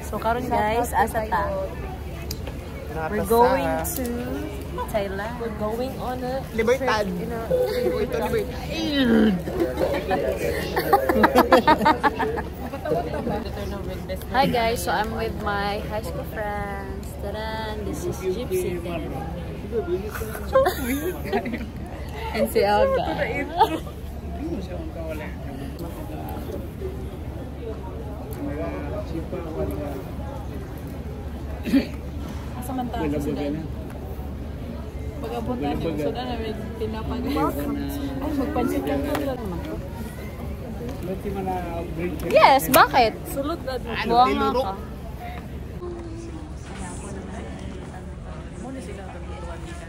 So karon guys, asa ta? We're going to Thailand. We're going on a Libertad. Hi guys, so I'm with my high school friends. Taran, this is Gypsy. And si Alga. samantala sila. Pag-abot natin, so na namin tinapag. Ay, magpansit lang lang. Yes, bakit? Sulot na. Buwang ako.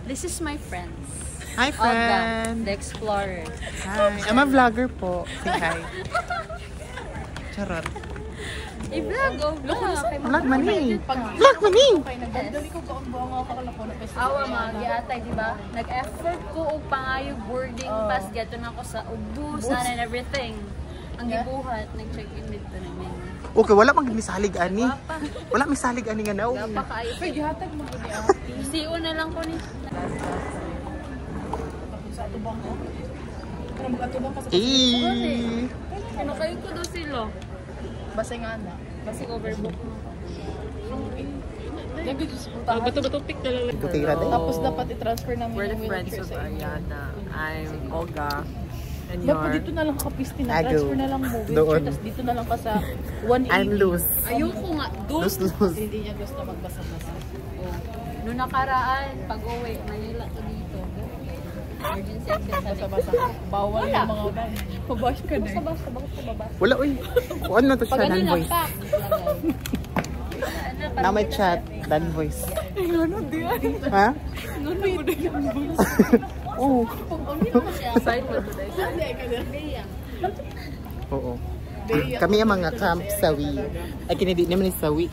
This is my friends. Hi, friend. Olga, the explorer. Hi. I'm a vlogger po. Say hi. Charot. I-vlog, oh. Vlog mani. Vlog mani. Awa mga giatay, di ba? Nag-effort ko o pangayog boarding pass. Gato na ako sa ubusan and everything. Ang gibuhat, nag-check-in dito namin. Okay, wala mang misalig ani. Wala misalig ani nga naw. Napakaayos. Pero gihatag mo ko niya. CEO na lang ko ni. Sa atubang ko. Pero mag-atubang ka sa Eh. Ano kayo ko daw sila? Basta nga na. Basig overbook mo. Bato-bato pick na lang. Tapos dapat i-transfer namin. We're the friends of Ariana. I'm Olga. And Ba't you're... dito na lang ka-piste na? Ado. Transfer na lang mo. Doon. Tapos dito na lang ka sa 180. I'm loose. Ayoko nga. Doon. Loose. Hindi niya gusto magbasa-basa. Noong nakaraan, pag-uwi, Manila to dito. Emergency exit. Basa-basa. Bawal yung mga ulan. Pabash ka na. Basta, bakit ka babasa? Wala uy. Kuan na to siya Pag ano dan na voice. pack. Na may chat dan voice. Ano di yan? Ha? Ano mo na yung voice? Oo. Side mo today. Oo. Kami ang mga camp sawi. Ay kinidi naman ni sawi.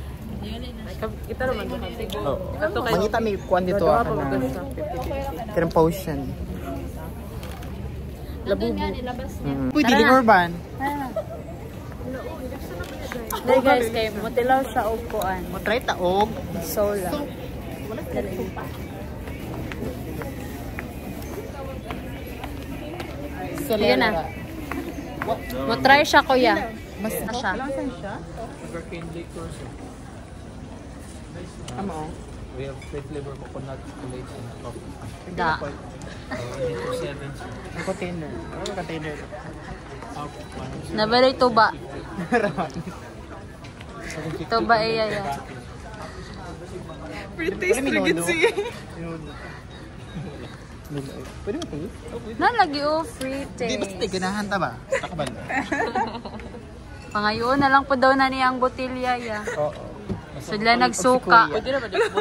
Kita naman doon. Oo. Mangita may kuan dito ako na. Kanang potion. Nandun nga, nilabas niya. Uy, dili urban. Dahil guys, kayo, mutilaw siya o kuan. Mo try taog. Sola. Sige na. Mo-try siya, kuya. Mas na siya. Amo. We have plain flavor coconut, chocolate, and coffee. Da. Dito 7. Ang container. Ano container? Nabalay tuba. Tuba iya ya. Free taste regency. Pwede mo tayo? Nalagi o free Di ba taste. ganahan ta ba? Takabal. Pangayon na lang po daw na niyang botilya ya. Oo. Sila nagsuka. Pwede na ba dito?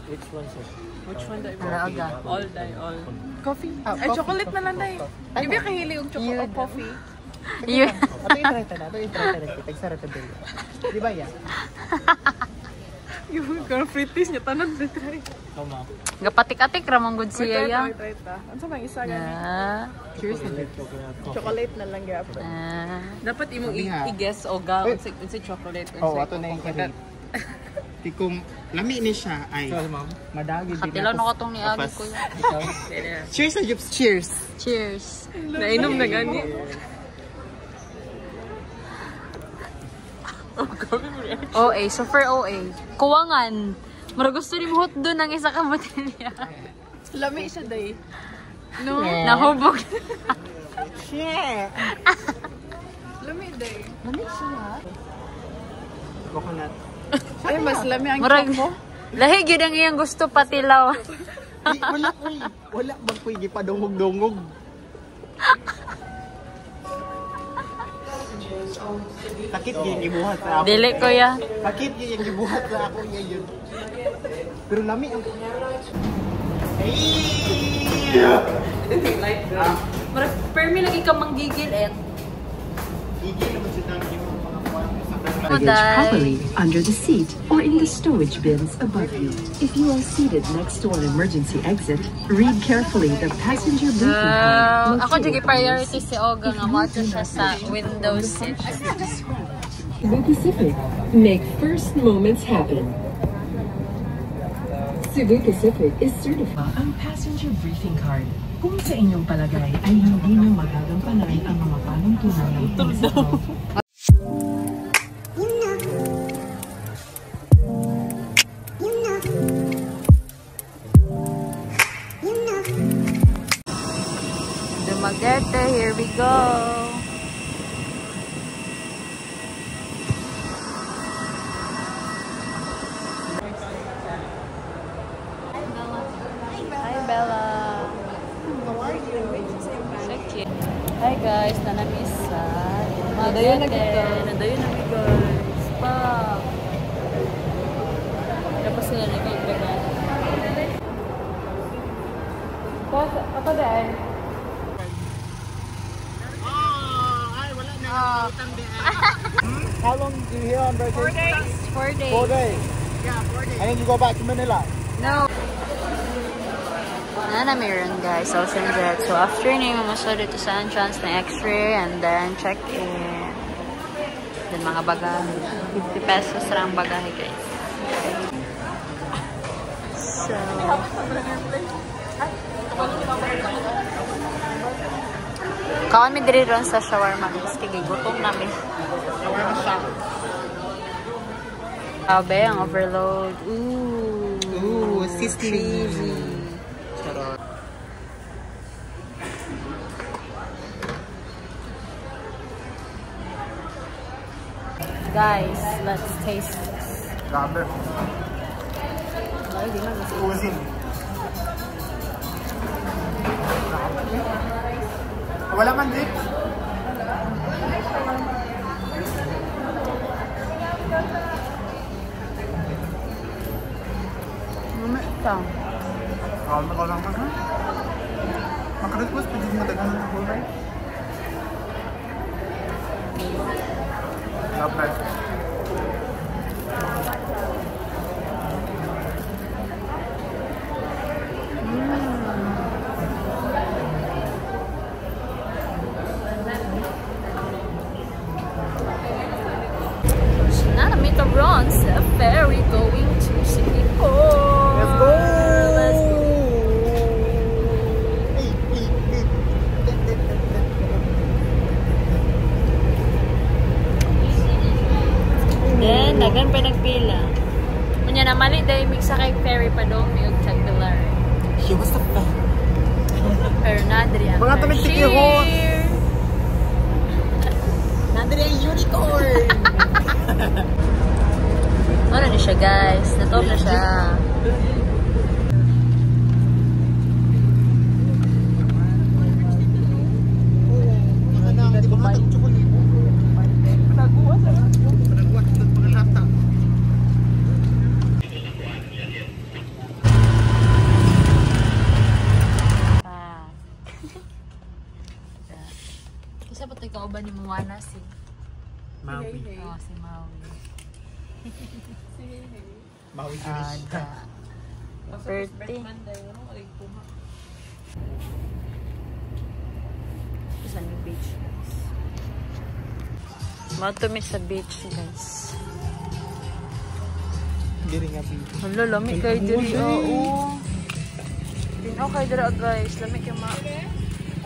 Which one, sir? Which one da Alaga. All die, all. Coffee? Ay, chocolate na lang na eh. Di ba kahili yung chocolate o coffee? Yun. Ato yung try ta na. Ato yung try ta na. Tagsara ta dili. Di ba ya? Yung free taste niya, tanong na try. Tama. Gapatik-atik ramang good siya ya. Try ta. Ano sa mga isa ganyan? Ah. Cheers na Chocolate na lang gapon. Ah. Dapat imong i-guess o ga unsa chocolate. Oo, ato na yung karit. Tikum, lami ni siya ay madagi din. Katilaw na ko tong ni Agi ko ya. Cheers na Jups, cheers. Cheers. Nainom na gani. OA, super OA. Kuwangan. Mara gusto ni mo doon ang isa ka botilya. Lami siya day. No? Nahubog. Shit. Lami day. Coconut. Ay, mas lami ang Murag, mo. lahi gyud ang iyang gusto patilaw. Di, wala ko wala bang kuy gipadungog-dungog. Sakit yung gibuhat sa ako. Dili ko ya. Sakit yung gibuhat sa ako yun. Pero lami ang Murag permi lagi ka manggigil eh. Gigil naman siya dami yung mga kuwan sa luggage properly under the seat or in the stowage bins above you. If you are seated next to an emergency exit, read carefully the passenger briefing card. Ako sige priority si Oga nga mo siya sa window seat. Cebu Pacific, make first moments happen. Cebu Pacific is certified. Ang passenger briefing card. Kung sa inyong palagay ay hindi na magagampanan ang mga panuntunan ng pagsasaw. Dumaguete, here we go. Hi Bella. How are you? So cute. Hi guys, nanamisa. Nadayon na kita. Nadayon na guys. Stop. Tapos sila nag-ibagan. Apa dahil? How long do you here on vacation? 4 days. 4 days. Yeah, 4 days. And then you go back to Manila? No. Na meron guys, Ocean Jet. So after na yung mamasod dito sa entrance na x-ray and then check-in. Then mga bagahe. 50 pesos lang bagahe guys. So kawan mi diri ron sa shawarma guys. Kaya gutom namin. Shawarma shop. Abe, ang overload. Ooh, sizzling. cheesy. Guys, let's taste this. Grabe. Ay, di man mas Uwazin. Wala man dip. Mamita. Ako lang ka. Makarequest pa din mo dagang ng gulay. Lapad. Nanamita runs a ferry going to Singapore. Let's go! Let's go. Then, dagan pa nagpila. Kunya na mali dahil mix sa kay ferry pa doon may Chagdalar. She was the fan. Pero nadri ang Mga tamig tikihon. Nadri ang unicorn. Ano na siya guys? Natop na siya. Kasi ba't ikaw ba ni Moana si? Maui. Oo, si Maui. Maui Jewish. Ada. Pretty. Saan yung beach guys? Matumi sa beach guys. Diri nga beach. Hala, lamig kayo diri. Oo. Tinaw kayo diri guys. Lamig yung mga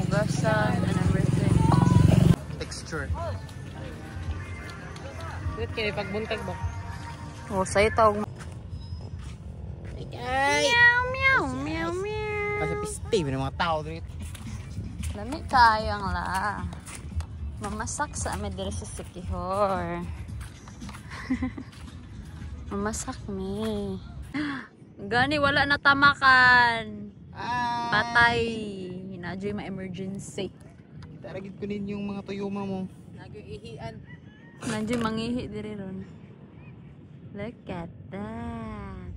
ugasan and everything. Texture. Wait kayo, pagbuntag ba? Oh, sa'yo tawag. Meow, meow, meow, meow. Kasi piste, may mga tao dito. Lamig kayo ang la. Mamasak sa amin dito sa Sikihor. Mamasak mi. Gani, wala na tamakan. Patay. Hinadyo yung ma-emergency. Taragit ko din yung mga tuyuma mo. Nag-ihian. Nandiyo mangihi diri ron. Look at that.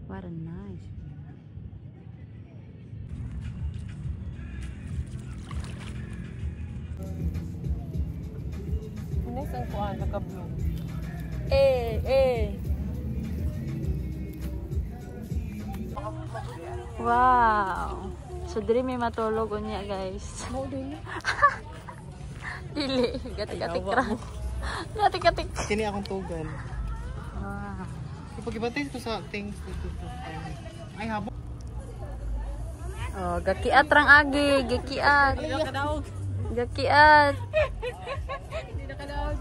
What a nice. isang kuan, naka-bloom. Wow. So diri may matulog unya guys. Mo dili. Dili, gatik-gatik ra. Gatik-gatik. Kini akong tugan. Wow. Ipagibatay ko sa things dito. Ay habo. Oh, gakiat rang agi, gakiat. Hindi na kadaog. Gakiat. Hindi na kadaog.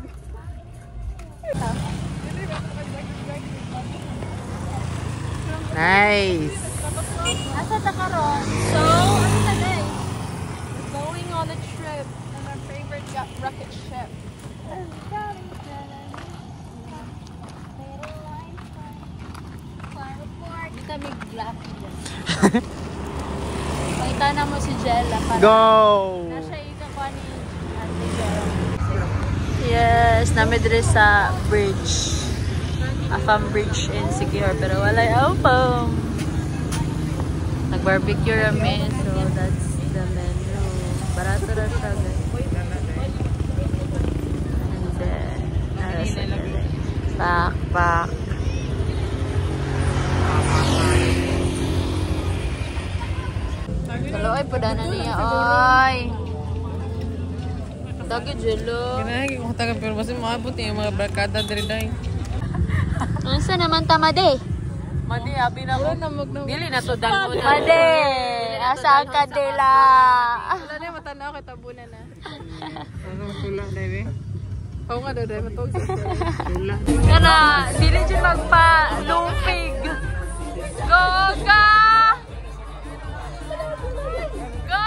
Nice. Asa ta karon? So, ano ta day? Going on a trip on our favorite rocket ship. Kita big black. Pakita na mo si Jella para Go. nasa ikakuha ni Ate Jella. Yes, namidre sa bridge. Afam Bridge in Siquijor, pero walay upam. Nag-barbecue rami, so that's the menu. Barato na siya, guys. And then, pak. Hello, ay padana niya, oy. Dagi Jello. Kinahagi ko taga pero basta maabot yung mga barkada diri dai. Unsa naman tamade? Madi abi na mo. Dili na to dan mo. Made, asa ka dila? Wala na yung matanaw kay tabunan na. Ano sula dai? Oo nga daw, dahil matawag sa Sula. Kana, dili dyan magpa-lumpig. Go, go! Go!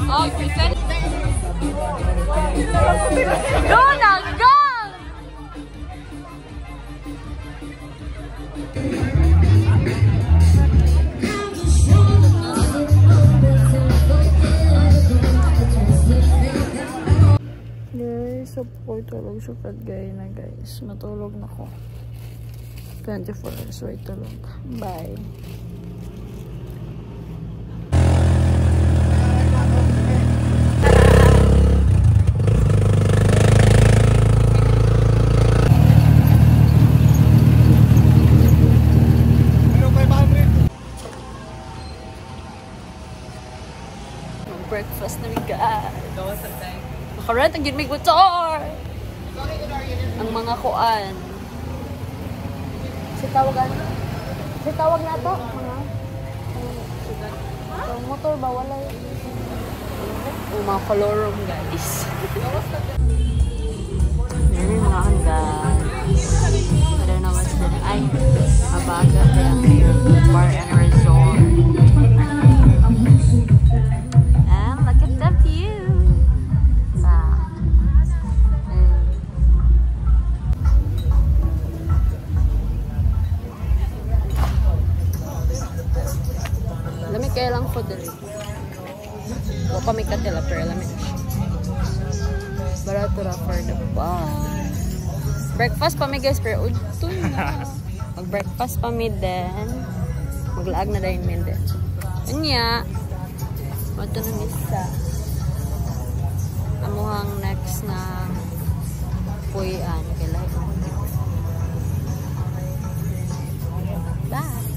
Oh, present. Go na, go! Guys, support tulog siya kagay na guys. Matulog na ko. 24 hours wait tulog. Bye. Breakfast na miga. Makarant ang ginmig motor. Ang mga kuan. Si tawagan. Si tawag na to. Ang motor ba wala yun? Ang mga kolorom guys. Meron mga kan guys. Pero naman sila. Ay, mabaga kaya kayo. Bar and resort. Look at the view. Wow. Lamig kaya lang food dali. Wa pa may katila pero lamig. Barato ra for the bar. Breakfast pa mi guys pero udtoy na. Mag-breakfast pa mi then maglaag na rin mi then. Unya. Ito na isa. Amuhang next na puyan. Kailangan. Bye!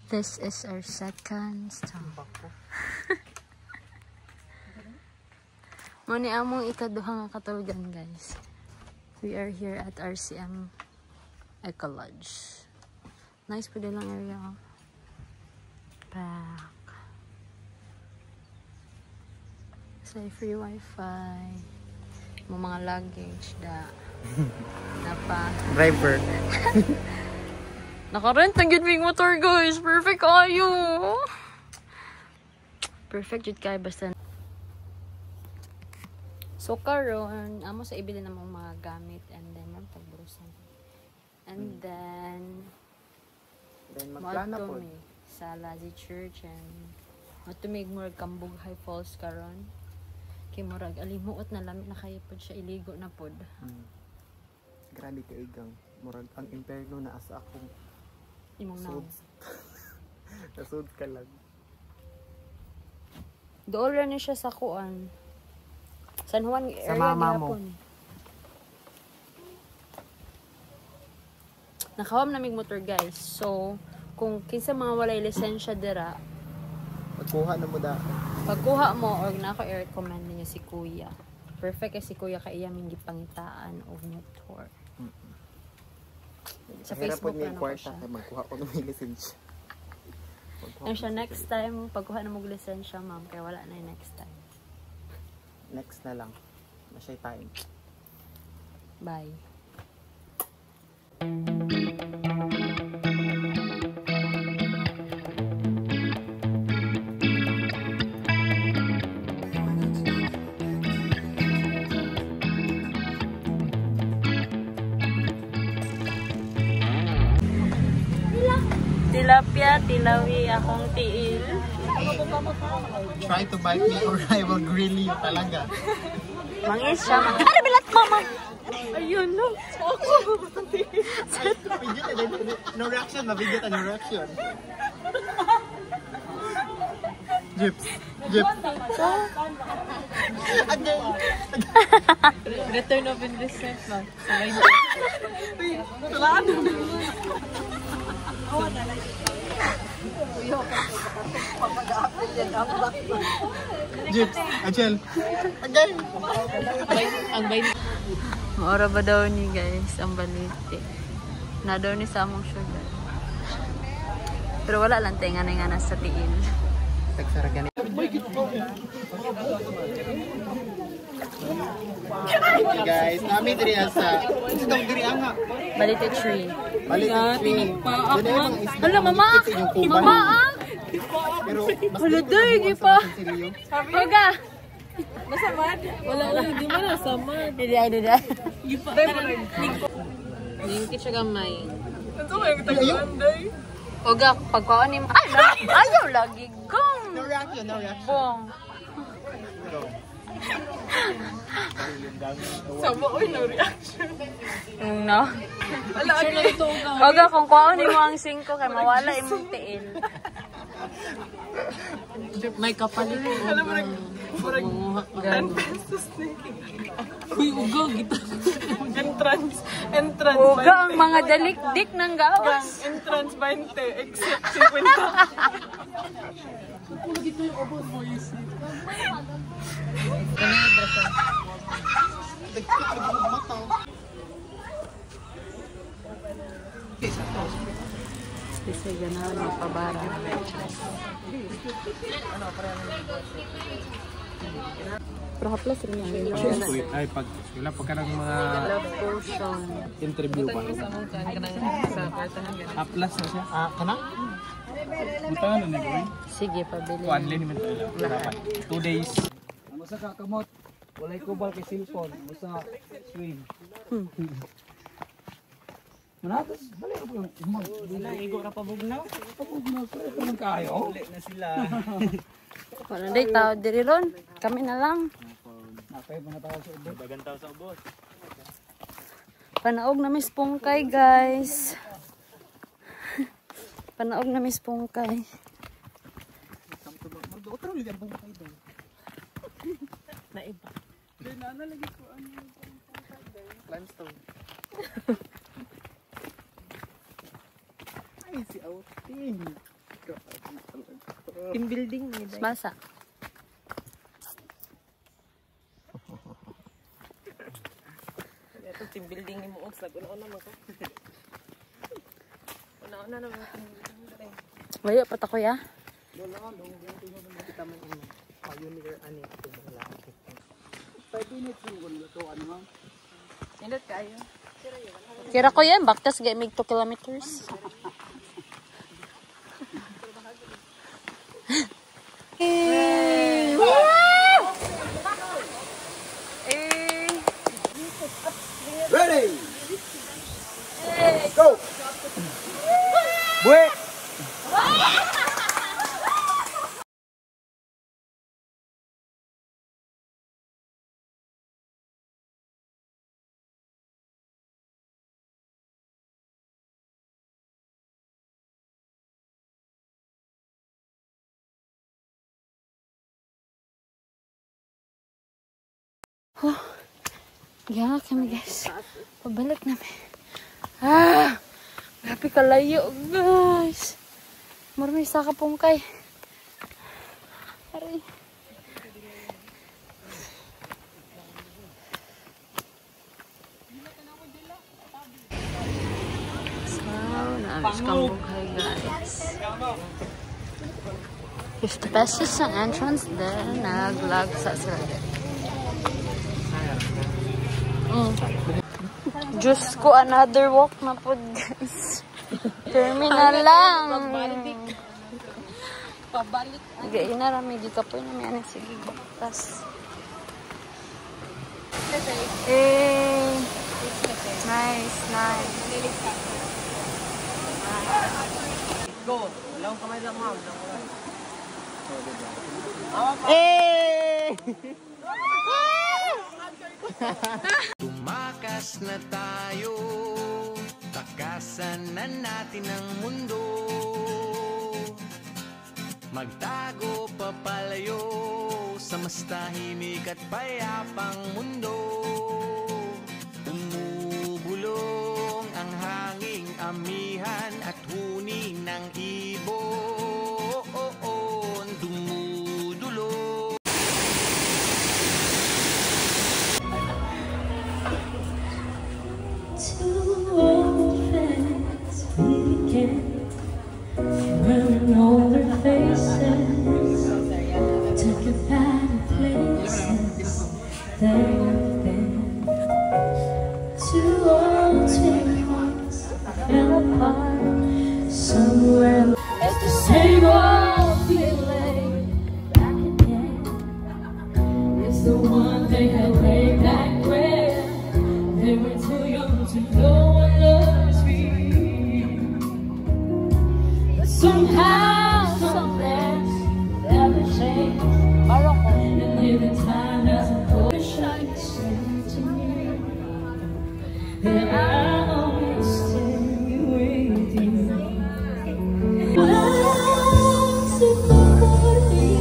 This is our second stop. Muni among ikaduha nga katulugan guys. We are here at RCM Eco Lodge. Nice po lang area. Back. Sa free wifi. Mo mga luggage da. Napa. Driver. Nakarent ang gid motor guys. Perfect kayo. Perfect jud kay basta. So karon amo sa ibili na mga gamit and then pagburusan. And then magplana po. Sa Lazi Church and matumig murag Kambug High Falls karon. Kay murag alimuot na lamig na kayo pod siya iligo na pod. Grabe ka igang murag ang imperno na asa akong Imong naw. Nasud ka lang. Dool ra ni siya sa kuan. San Juan Sa area mama mo. gihapon. Nakawam namig motor guys. So kung kinsa mga walay lisensya dira, Magkuha na mo da. pagkuha mo or nako i-recommend niyo si Kuya. Perfect kay si Kuya kay iya ming gipangitaan og motor. Sa Facebook na na ko kwarta siya. kay magkuha ko ng lisensya. Ano siya next time pagkuha na mo og lisensya ma'am kay wala na yung next time. Next na lang. Masay time. Bye. Tilapia, tilawi akong tiil. Try to bite me or I will grill you talaga. Mangis siya. Ano bilat mama? Ayun no. No reaction, mabigyan no reaction. Jips. Again. Return of investment lang. Jips. Achel. Again. Ang bay Maura ba daw ni guys ang balite. Na daw ni sa among sugar. Pero wala lang tayo nga nasa tiil. Tagsara ganit. Guys, nami diri sa isang diri nga. Balite tree. Balik tree. Hala mama! Mama ah! Pero Hala day, gipa! Oga! Wala di man nasama. Didi ay didi. Ningkit siya gamay. Oga, pagkaon ni ay, ayaw lagi gong. no reaction. Bong. Sama, uy, no reaction. No. Oga, kung kuhaon ni mo ang 5 kay mawala imong tiil. May kapalit. Alam mo, Gan. Uy, ugaw kita. entrance. Oga ang mga dalikdik ng gawas. Entrance 20, exit 50. Kasi ganahan ng pabara. Pero haplas rin yan. Ay, pag ka ng mga Love potion. interview pa. Aplas na siya. Kana? Ito na nag-uwi. Sige, pabili. Kuan din naman tayo. 2 days. Musa ka kamot. Walay kubal kay cellphone. Musa swim. Manatos, bali ka po. Wala, igo ra pa bugnaw. Pabugnaw ko ito man kayo. Na sila. Wala day tao diri ron. Kami na lang. Napay mga tao sa ubos. Dagan tao sa ubos. Panaog na Miss Pungkay, guys. Panaog na Miss Pungkay. Mag-otro ligan bang kayo doon. Naiba. Limestone. Ay, si Outing. Team building ni dai. Basa. Ito team building ni mo og sa una man ko. Una na mo. Waya pa ta kuya. Pioneer ani ito wala. 5 minutes yung kung luto, ano ma'am? Indot kayo. Kira ko yan, baktas gamig 2 kilometers. Ready! Go! Buek! Gaya kami guys. Pabalik namin. Grabe kalayo guys. Marami sa kapungkay. Aray. So, naamis kapungkay guys. 50 pesos sa entrance. Then, nag-vlog sa sila. Diyos ko, another walk na po, guys. Terminal lang. Pabalik. Gaya na rami, di ka po yun namin. Sige, baktas. Nice, nice. Go. Lang kamay lang, ma'am. Tumakas na tayo, takasan na natin ang mundo. Magtago papalayo sa mas tahimik at payapang mundo. Umubulong ang hanging amihan at huni ng ibon. Dumudulong. Wearing older faces, took you back to places they've been. Two old twins fell apart somewhere. It's the same old feeling back again. It's the one they had way back when they were too young to know what love is real. Somehow, something never changed. And living time doesn't hold. Wish I could say to you that I always stay with you. Once it could be.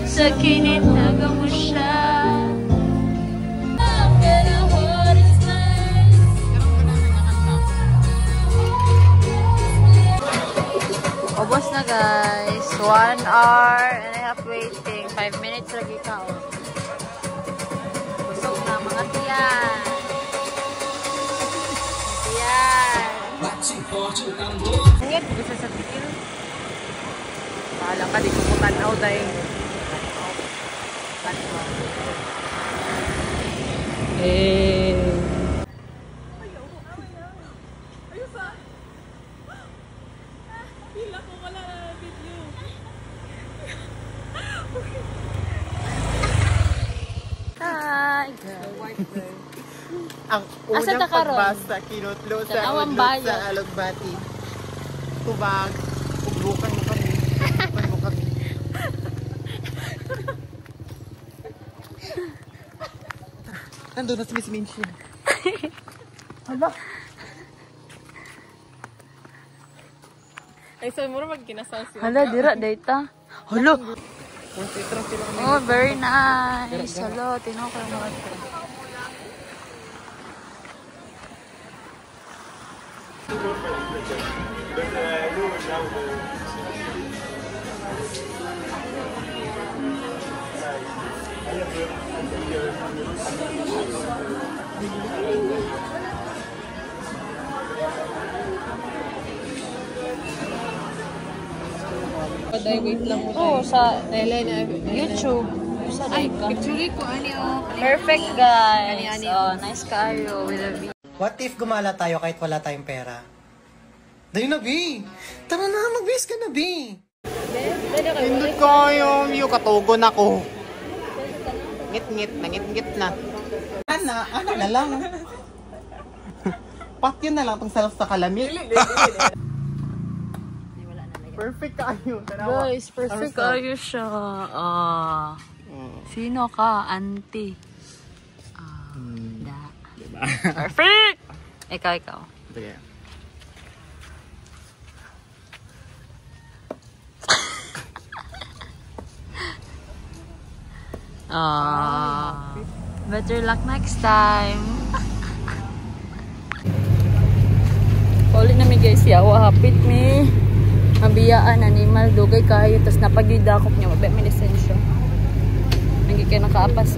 Sa kinitaga mo siya. Ubos na guys. 1 hour and a half waiting. 5 minutes lagi ka. Busog na mga tiyan. Tiyan. Ngit, bisa sa tikil. Bahala ka, di ko tanaw dahil. Hi guys. Ang Asa unang ta karon? pagbasa kinutlo sa Tanawang udlot bayan. sa Alugbati. Tubag, ugbukan mo kami. Ugbukan mo kami. Nandun na si Miss Minchi. Hala. Ay, so mura magkinasal siya. Hala, dira, data. Hala. Concentrate sila kami. Oh, very nice. Hala, tinaw ko lang mga ito. Day, wait lang mo. Oo, sa Dahil na. YouTube. Sa Ay, ka. actually ko, ano. Perfect, guys. Oh, nice kayo with a view. What if gumala tayo kahit wala tayong pera? Dali na, B! Tara na, mag-base ka na, B! Pindot ko yung view, katugon ako. Ngit-ngit na, ngit-ngit na. Ano na lang. Patyo na lang itong self sa kalamit. Perfect kayo. Guys, perfect kayo siya. Sino ka, auntie? Da. Diba? Perfect! Ikaw. Sige. Better luck next time. Paulit na mi guys, yawa hapit mi. Mabiyaan animal dugay kayo tas napagidakop niya mabe mi lisensya. Nagi kay nakaapas.